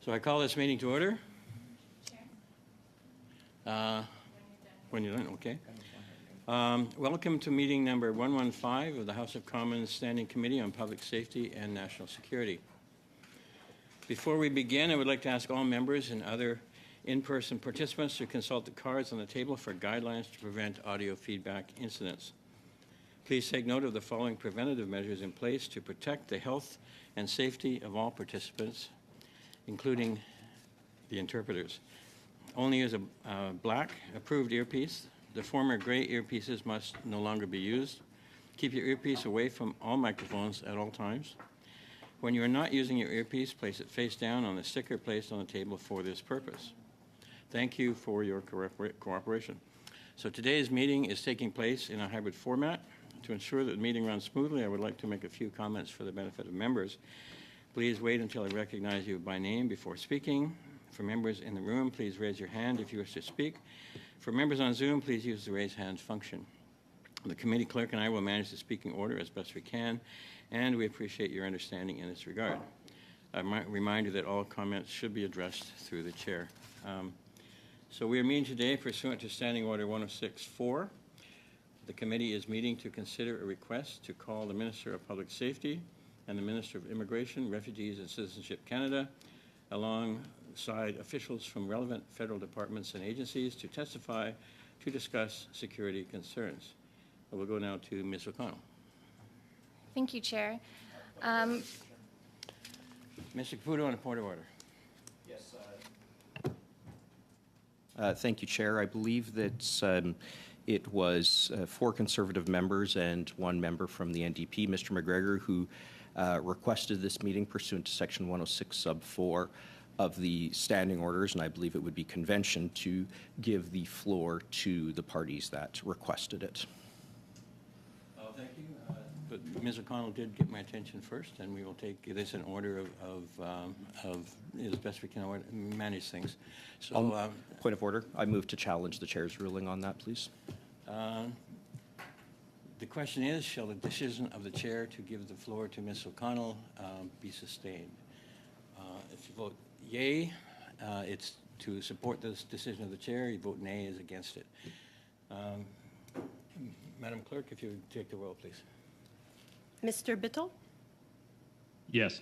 So I call this meeting to order. When you're done, okay. Welcome to meeting number 115 of the House of Commons Standing Committee on Public Safety and National Security. Before we begin, I would like to ask all members and other in-person participants to consult the cards on the table for guidelines to prevent audio feedback incidents. Please take note of the following preventative measures in place to protect the health and safety of all participants, including the interpreters. Only use a black approved earpiece. The former gray earpieces must no longer be used. Keep your earpiece away from all microphones at all times. When you are not using your earpiece, place it face down on the sticker placed on the table for this purpose. Thank you for your cooperation. So today's meeting is taking place in a hybrid format. To ensure that the meeting runs smoothly, I would like to make a few comments for the benefit of members. Please wait until I recognize you by name before speaking. For members in the room, please raise your hand if you wish to speak. For members on Zoom, please use the raise hand function. The committee clerk and I will manage the speaking order as best we can, and we appreciate your understanding in this regard. I might remind you that all comments should be addressed through the chair. So we are meeting today pursuant to Standing Order 106-4. The committee is meeting to consider a request to call the Minister of Public Safety and the Minister of Immigration, Refugees and Citizenship Canada, alongside officials from relevant federal departments and agencies to testify to discuss security concerns. I will go now to Ms. O'Connell. Thank you, Chair. Mr. Caputo on a point of order. Yes. Thank you, Chair. I believe that it was 4 Conservative members and 1 member from the NDP, Mr. McGregor, who requested this meeting pursuant to Section 106 sub 4 of the standing orders, and I believe it would be convention to give the floor to the parties that requested it. Thank you. But Ms. O'Connell did get my attention first, and we will take this in order of as best we can manage things. So, point of order. I move to challenge the chair's ruling on that, please. The question is, shall the decision of the chair to give the floor to Ms. O'Connell be sustained? If you vote yay, it's to support this decision of the chair. You vote nay, is against it. Madam Clerk, if you would take the roll, please. Mr. Bittle? Yes.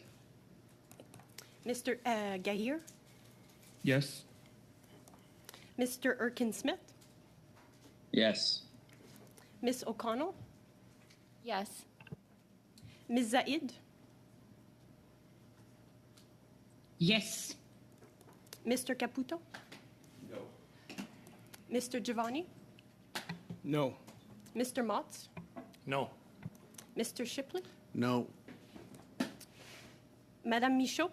Mr. Gahir? Yes. Mr. Erkin-Smith? Yes. Ms. O'Connell? Yes. Ms. Zaid? Yes. Mr. Caputo? No. Mr. Giovanni? No. Mr. Motz? No. Mr. Shipley? No. Madame Michaud?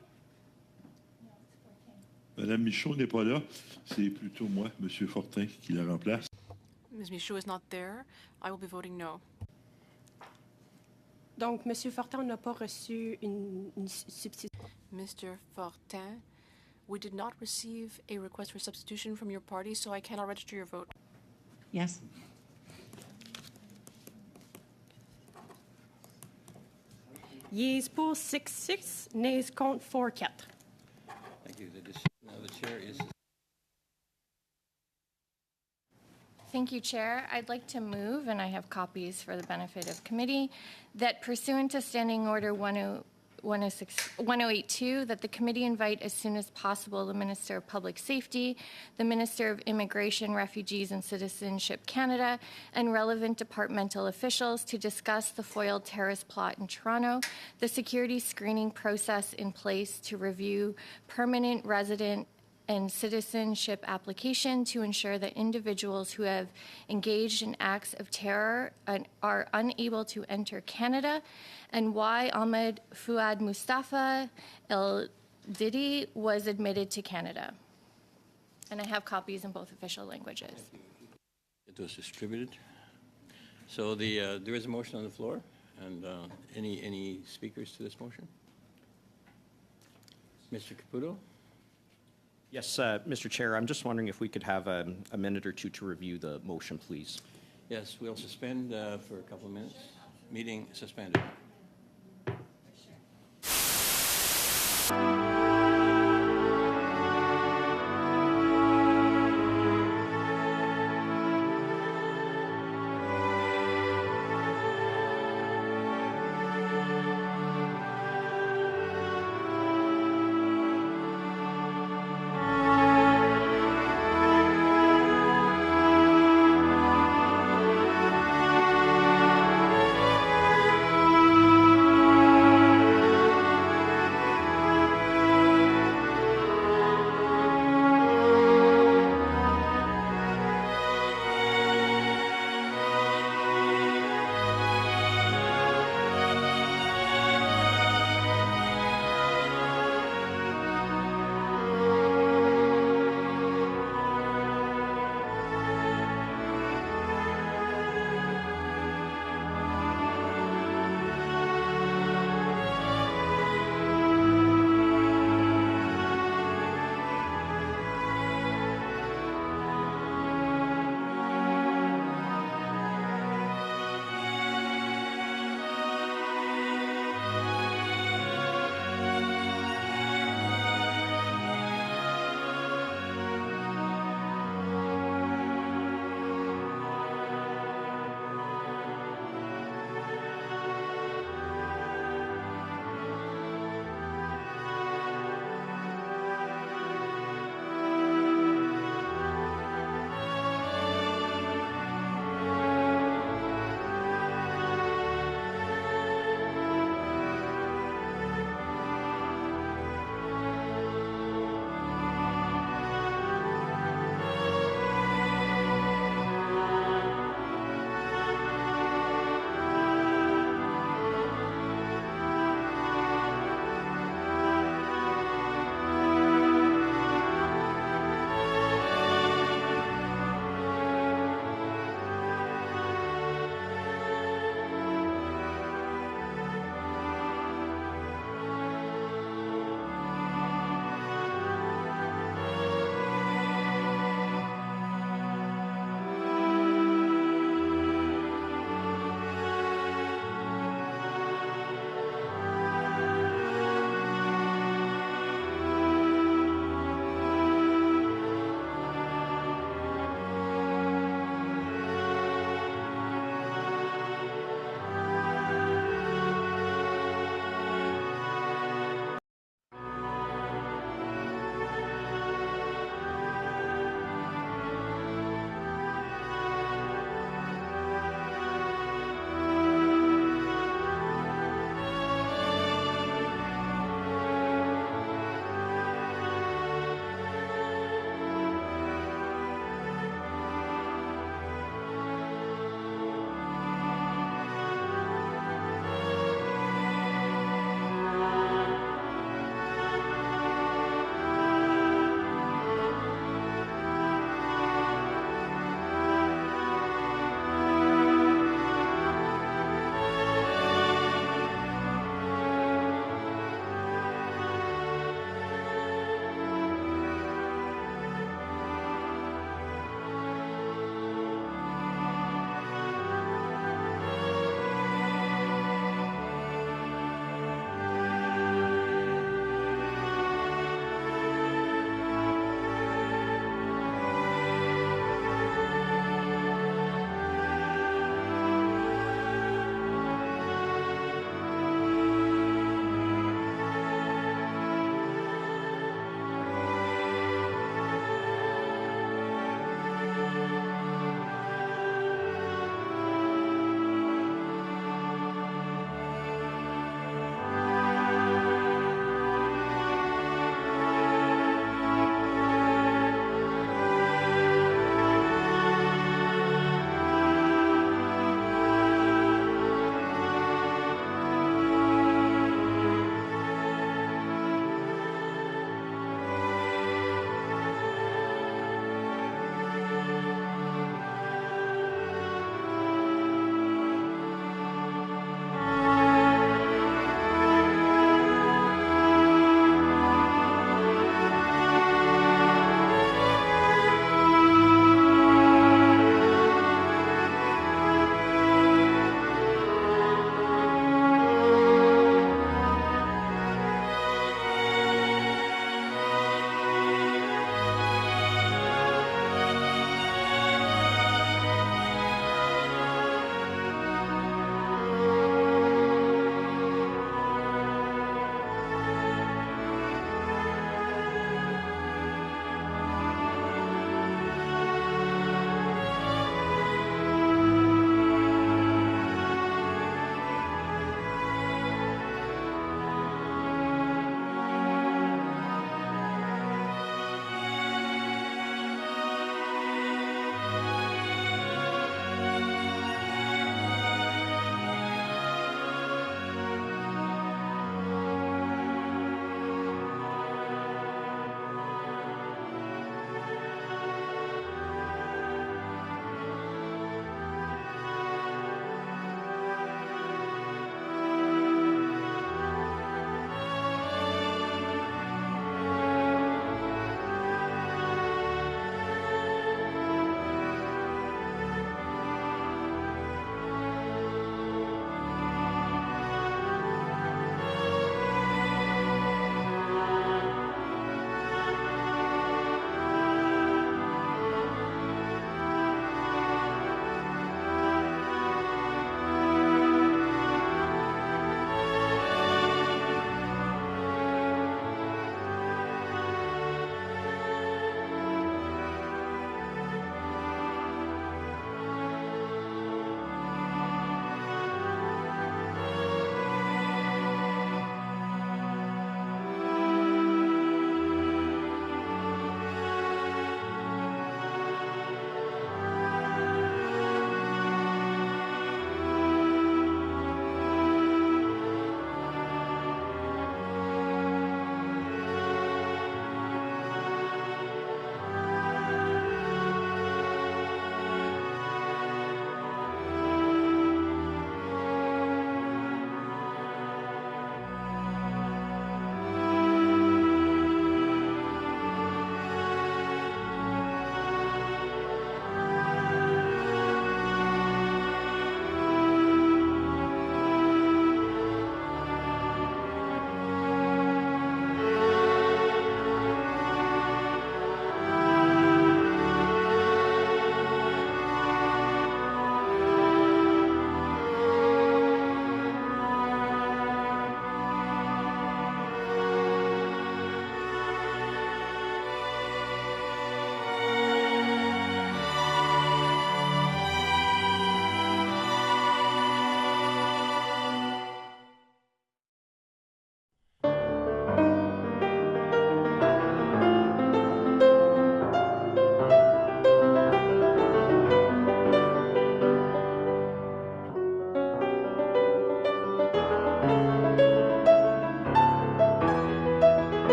Madame Michaud n'est pas là. C'est plutôt moi, Monsieur Fortin, qui la remplace. Ms. Michaud is not there. I will be voting no. Donc, Monsieur Fortin n'a pas reçu une substitution. Mr. Fortin, we did not receive a request for substitution from your party, so I cannot register your vote. Yes. Yeas pour 6-6, nays contre 4-4. Thank you. The decision of the chair is. Thank you, Chair. I'd like to move, and I have copies for the benefit of committee, that pursuant to Standing Order 1082, that the committee invite as soon as possible the Minister of Public Safety, the Minister of Immigration, Refugees and Citizenship Canada, and relevant departmental officials to discuss the foiled terrorist plot in Toronto, the security screening process in place to review permanent resident and citizenship application to ensure that individuals who have engaged in acts of terror are unable to enter Canada, and why Ahmed Fuad Mustafa El Didi was admitted to Canada. And I have copies in both official languages. It was distributed. So there is a motion on the floor, and any speakers to this motion? Mr. Caputo? Yes, Mr. Chair, I'm just wondering if we could have a minute or two to review the motion, please. Yes, we'll suspend for a couple of minutes. Meeting suspended.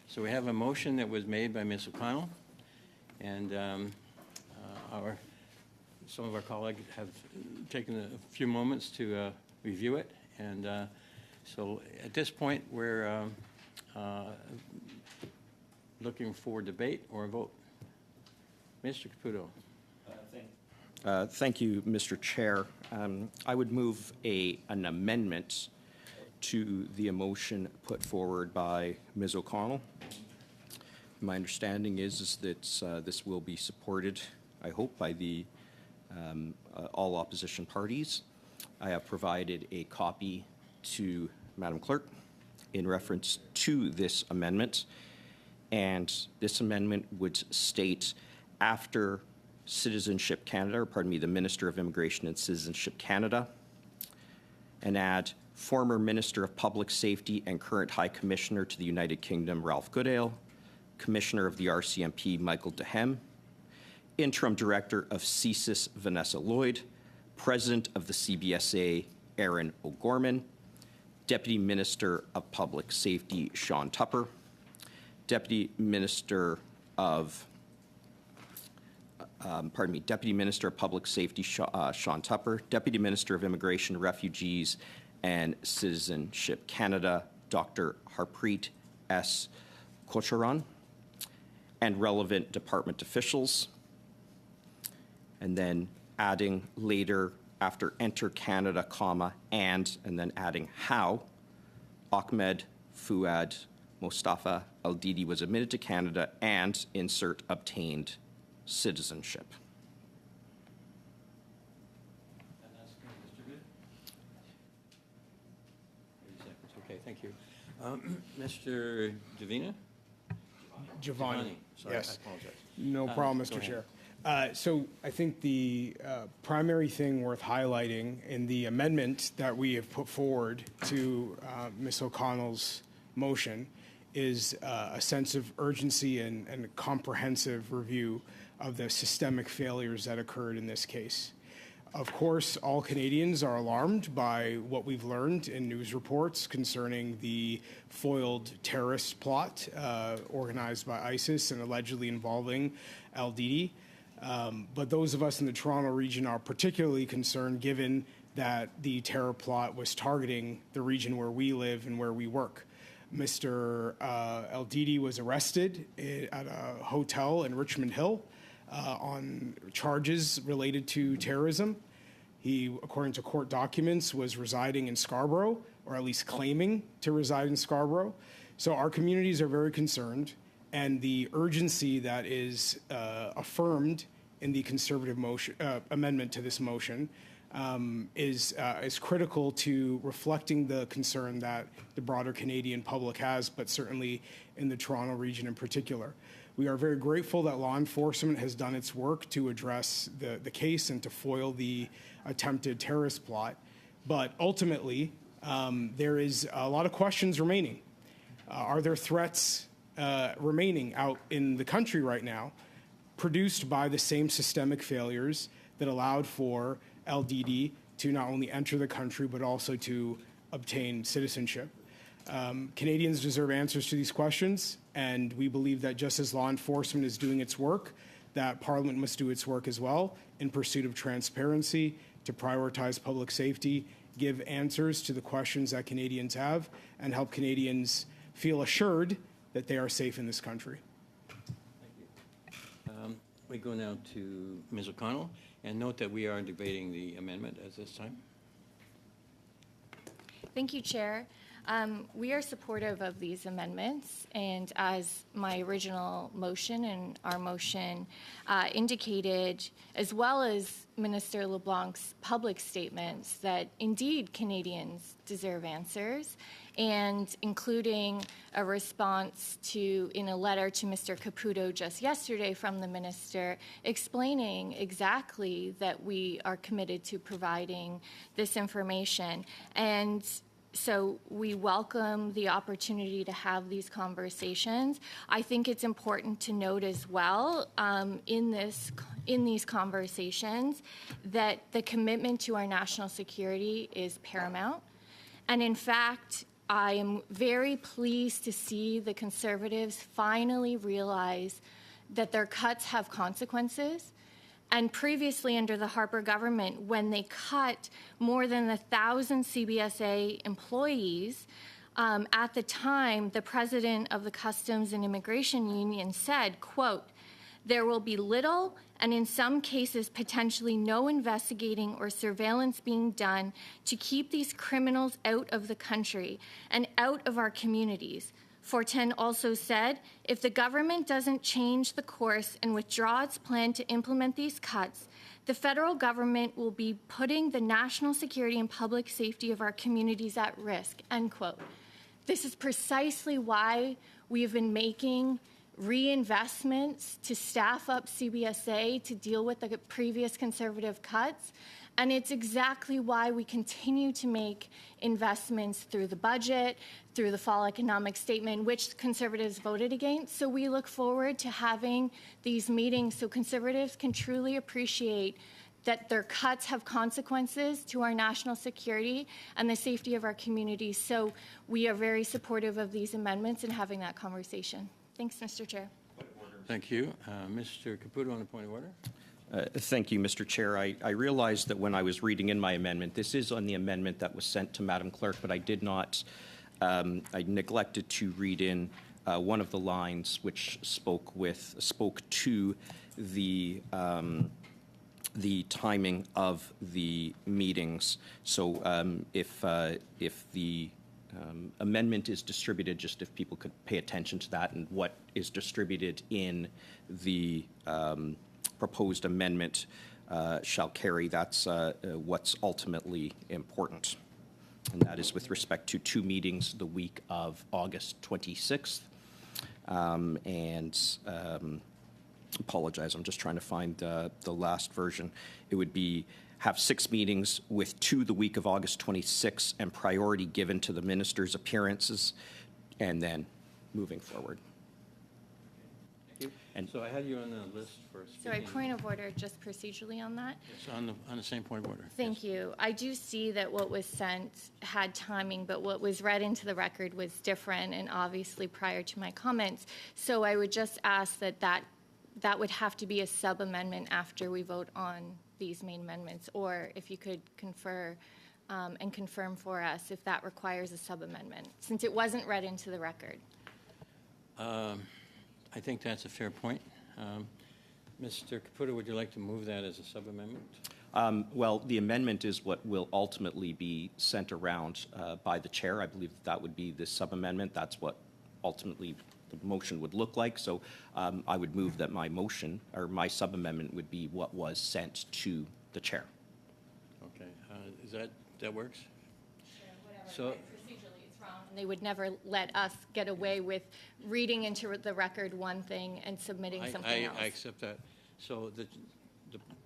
So we have a motion that was made by Ms. O'Connell, and some of our colleagues have taken a few moments to review it. And so at this point, we're looking for debate or a vote. Mr. Caputo. Thank you, Mr. Chair. I would move an amendment to the motion put forward by Ms. O'Connell. My understanding is that this will be supported, I hope, by the all opposition parties. I have provided a copy to Madam Clerk in reference to this amendment, and this amendment would state after Citizenship Canada, or pardon me, the Minister of Immigration and Citizenship Canada, and add former Minister of Public Safety and current High Commissioner to the United Kingdom, Ralph Goodale, Commissioner of the RCMP, Michael Dehem, Interim Director of CSIS, Vanessa Lloyd, President of the CBSA, Aaron O'Gorman, Deputy Minister of Public Safety, Sean Tupper, Deputy Minister of Deputy Minister of Public Safety, Sean Tupper, Deputy Minister of Immigration, Refugees, and Citizenship Canada, Dr. Harpreet S. Kocharan, and relevant department officials. And then adding later after enter Canada, comma, and then adding how Ahmed Fuad Mustafa El-Didi was admitted to Canada and insert obtained citizenship. And that's distributed? 30 seconds. Okay, thank you. Mr. Davina? Giovanni. Sorry, Yes. I apologize. No problem, go Mr. ahead. Chair. So I think the primary thing worth highlighting in the amendment that we have put forward to Ms. O'Connell's motion is a sense of urgency and a comprehensive review of the systemic failures that occurred in this case. Of course, all Canadians are alarmed by what we've learned in news reports concerning the foiled terrorist plot organized by ISIS and allegedly involving El-Didi. But those of us in the Toronto region are particularly concerned given that the terror plot was targeting the region where we live and where we work. Mr. El-Didi was arrested at a hotel in Richmond Hill on charges related to terrorism. He, according to court documents, was residing in Scarborough, or at least claiming to reside in Scarborough. So our communities are very concerned, and the urgency that is affirmed in the Conservative motion, amendment to this motion is critical to reflecting the concern that the broader Canadian public has, but certainly in the Toronto region in particular. We are very grateful that law enforcement has done its work to address the case and to foil the attempted terrorist plot. But ultimately, there is a lot of questions remaining. Are there threats remaining out in the country right now produced by the same systemic failures that allowed for El-Didi to not only enter the country but also to obtain citizenship? Canadians deserve answers to these questions, and we believe that just as law enforcement is doing its work, that Parliament must do its work as well in pursuit of transparency, to prioritize public safety, give answers to the questions that Canadians have, and help Canadians feel assured that they are safe in this country. Thank you. We go now to Ms. O'Connell, and note that we are debating the amendment at this time. Thank you, Chair. We are supportive of these amendments, and as my original motion and our motion indicated, as well as Minister LeBlanc's public statements, that indeed Canadians deserve answers, and including a response to, in a letter to Mr. Caputo just yesterday from the Minister, explaining exactly that we are committed to providing this information. And so we welcome the opportunity to have these conversations. I think it's important to note as well in these conversations that the commitment to our national security is paramount. And in fact, I am very pleased to see the Conservatives finally realize that their cuts have consequences. And previously, under the Harper government, when they cut more than 1,000 CBSA employees, at the time, the president of the Customs and Immigration Union said, quote, "There will be little and in some cases potentially no investigating or surveillance being done to keep these criminals out of the country and out of our communities." Fortin also said, "If the government doesn't change the course and withdraw its plan to implement these cuts, the federal government will be putting the national security and public safety of our communities at risk," end quote. This is precisely why we have been making reinvestments to staff up CBSA to deal with the previous Conservative cuts. And it's exactly why we continue to make investments through the budget, through the fall economic statement, which Conservatives voted against. So we look forward to having these meetings so Conservatives can truly appreciate that their cuts have consequences to our national security and the safety of our communities. So we are very supportive of these amendments and having that conversation. Thanks, Mr. Chair. Thank you. Mr. Caputo on the point of order. Thank you, Mr. Chair. I realized that when I was reading in my amendment, this is on the amendment that was sent to Madam Clerk, but I did not, I neglected to read in one of the lines which spoke to the timing of the meetings. So if the amendment is distributed, just if people could pay attention to that and what is distributed in the proposed amendment shall carry. That's what's ultimately important. And that is with respect to 2 meetings the week of August 26th. Apologize, I'm just trying to find the last version. It would be have 6 meetings with 2 the week of August 26th and priority given to the minister's appearances, and then moving forward. And so I had you on the list for speaking. Sorry, point of order, just procedurally on that. Yes, on the same point of order. Thank you. I do see that what was sent had timing, but what was read into the record was different and obviously prior to my comments. So I would just ask that would have to be a sub-amendment after we vote on these main amendments, or if you could confer and confirm for us if that requires a sub-amendment, since it wasn't read into the record. I think that's a fair point. Mr. Caputo, would you like to move that as a sub-amendment? Well, the amendment is what will ultimately be sent around by the chair. I believe that would be the sub-amendment. That's what ultimately the motion would look like. So I would move that my motion or my sub-amendment would be what was sent to the chair. Okay. That works? Sure, whatever. So, procedurally, it's wrong. And they would never let us get away with reading into the record one thing and submitting something else. I accept that. So the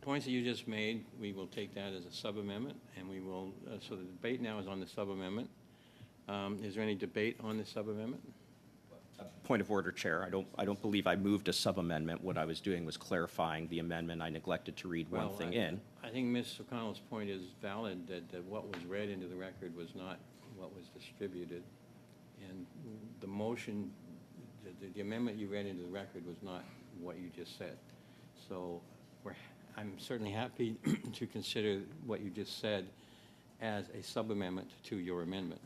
points that you just made, we will take that as a sub-amendment, and we will. So the debate now is on the sub-amendment. Is there any debate on the sub-amendment? Point of order, Chair. I don't believe I moved a sub-amendment. What I was doing was clarifying the amendment. I neglected to read one thing in. I think Ms. O'Connell's point is valid, that what was read into the record was not what was distributed. And the motion, the amendment you read into the record was not what you just said. So I'm certainly happy to consider what you just said as a sub-amendment to your amendment.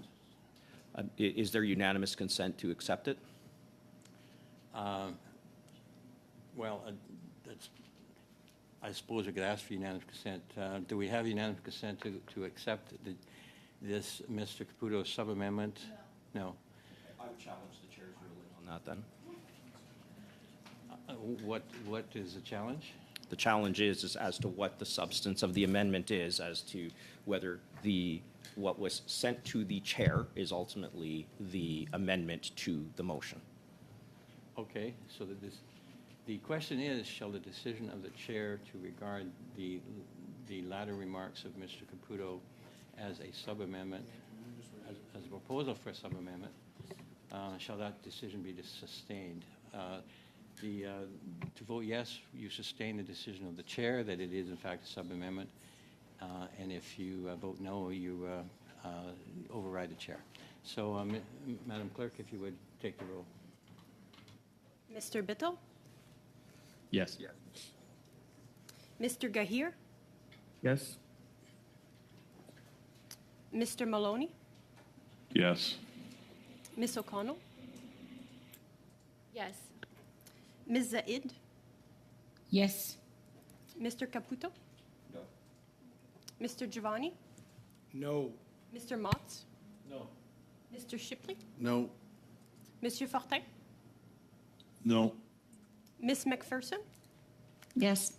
Is there unanimous consent to accept it? I suppose we could ask for unanimous consent. Do we have unanimous consent to accept this Mr. Caputo's sub-amendment? No. I would challenge the chair's ruling on that then. What is the challenge? The challenge is as to what the substance of the amendment is, as to whether what was sent to the chair is ultimately the amendment to the motion. Okay, so the question is, shall the decision of the chair to regard the latter remarks of Mr. Caputo as a sub-amendment, as a proposal for a sub-amendment, shall that decision be sustained? To vote yes, you sustain the decision of the chair that it is in fact a sub-amendment, and if you vote no, you override the chair. So, Madam Clerk, if you would take the roll. Mr. Biddle, Yes. Mr. Gahir, Yes. Mr. Maloney, Yes. Ms. O'Connell, Yes. Ms. Zaid, Yes. Mr. Caputo, No. Mr. Giovanni, No. Mr. Motts, No. Mr. Shipley, No. Monsieur Fortin, Non. Miss McPherson. Yes.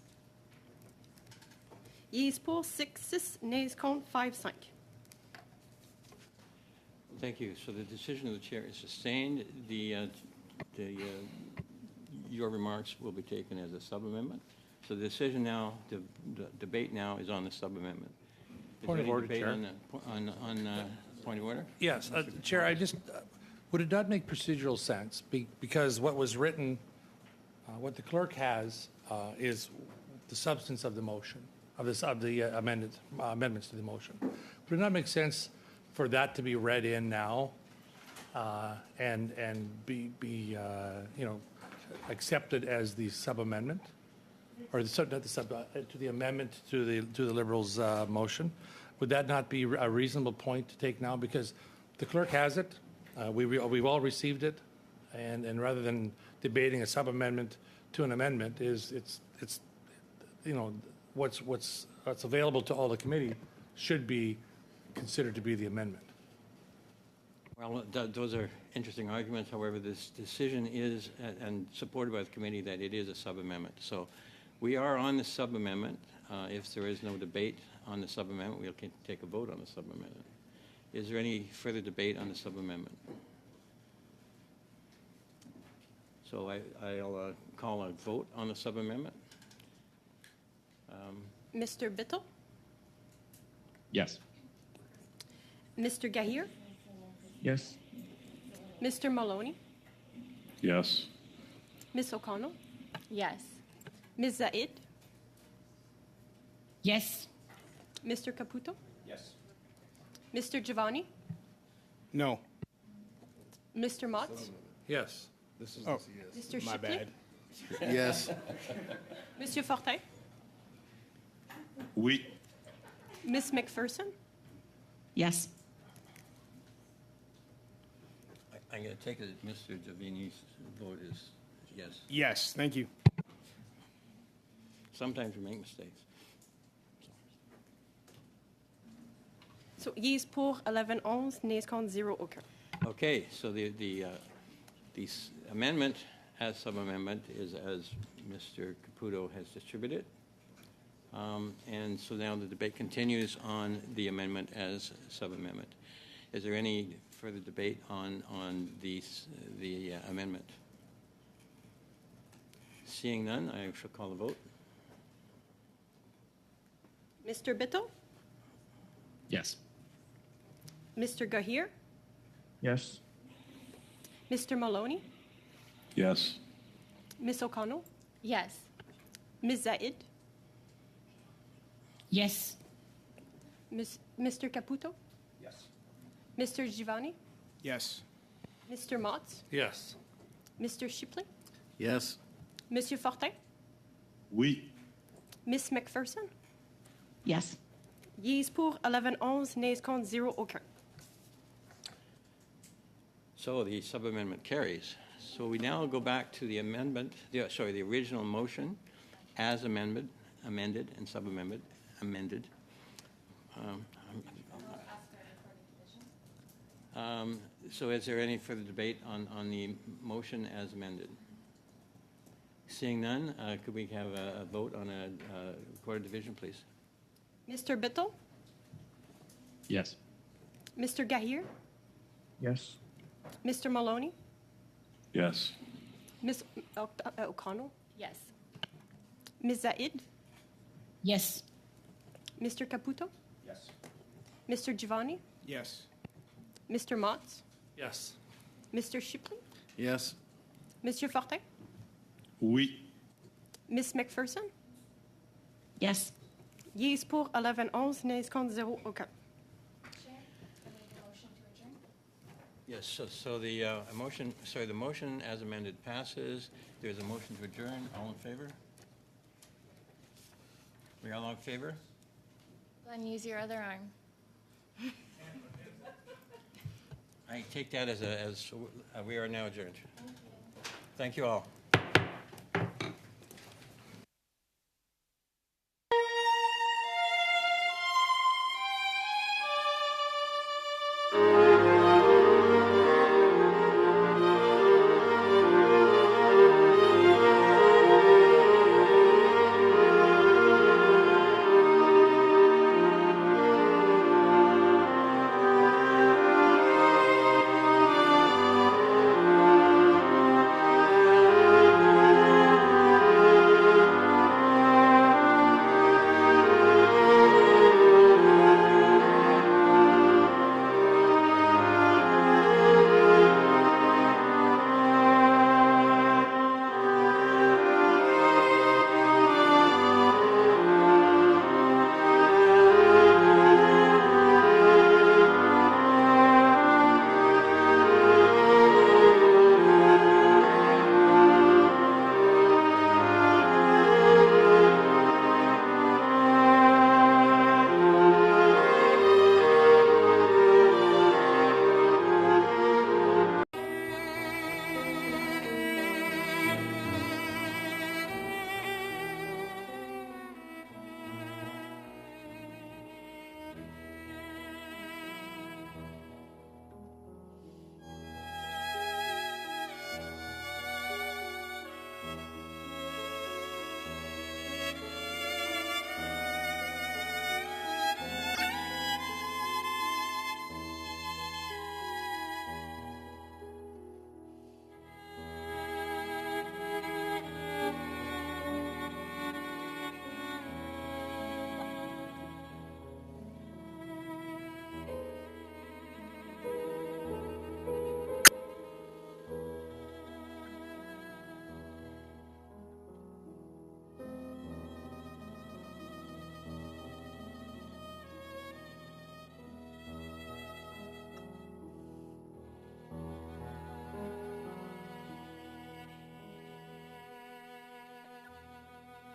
Yeas pour 6, nays contre 5. Thank you. So the decision of the chair is sustained. Your remarks will be taken as a sub-amendment. So the decision now, the debate now is on the sub-amendment. Is Point there of any order, debate Chair. on point of order? Yes, Chair, I just, would it not make procedural sense? Because what was written, what the clerk has is the substance of the motion, of the amendments to the motion. Would it not make sense for that to be read in now and be accepted as the sub-amendment? Or not the sub, to the amendment to the Liberals' motion? Would that not be a reasonable point to take now? Because the clerk has it, we've all received it, and rather than debating a sub-amendment to an amendment, it's what's available to all the committee should be considered to be the amendment. Well, those are interesting arguments. However, this decision is, and supported by the committee, that it is a sub-amendment. So we are on the sub-amendment. If there is no debate on the sub-amendment, we'll take a vote on the sub-amendment. Is there any further debate on the sub-amendment? So I'll call a vote on the sub-amendment. Mr. Biddle, Yes. Mr. Gahir, Yes. Mr. Maloney, Yes. Miss O'Connell, Yes. Ms. Zaid, Yes. Mr. Caputo, Yes. Mr. Giovanni, No. Mr. Motts, Yes. Oh, Mr. my Shipley, bad. Yes. Monsieur Fortin, Oui. Miss McPherson, Yes. I'm going to take it that Mr. Giovanni's vote is yes. Yes, thank you. Sometimes we make mistakes. So, yeas pour 11, nays contre 0, aucun. Okay, so the amendment as sub-amendment is as Mr. Caputo has distributed. And so now the debate continues on the amendment as sub-amendment. Is there any further debate on the amendment? Seeing none, I shall call the vote. Mr. Biddle, Yes. Mr. Gahir, Yes. Mr. Maloney, Yes. Miss O'Connell, Yes. Ms. Zaid, Yes. Mr. Caputo, Yes. Mr. Giovanni, Yes. Mr. Motts, Yes. Mr. Shipley, Yes. Monsieur Fortin, Oui. Miss McPherson. Yes. Yeas pour 11, nays contre 0, aucun. So the sub-amendment carries. So we now go back to the amendment, the original motion as amended and sub-amended, amended. So is there any further debate on the motion as amended? Seeing none, could we have a vote on a recorded division, please? Mr. Biddle, Yes. Mr. Gahir, Yes. Mr. Maloney, Yes. Miss O'Connell, Yes. Ms. Zaid, Yes. Mr. Caputo, Yes. Mr. Giovanni, Yes. Mr. Motts, Yes. Mr. Shipley, Yes. Monsieur Fortin, Oui. Miss McPherson. Yes. Yeas pour 11, nays contre 0, aucun. Yes, so the the motion as amended passes. There's a motion to adjourn. All in favor? We are all in favor? Glenn, use your other arm. I take that as we are now adjourned. Thank you all.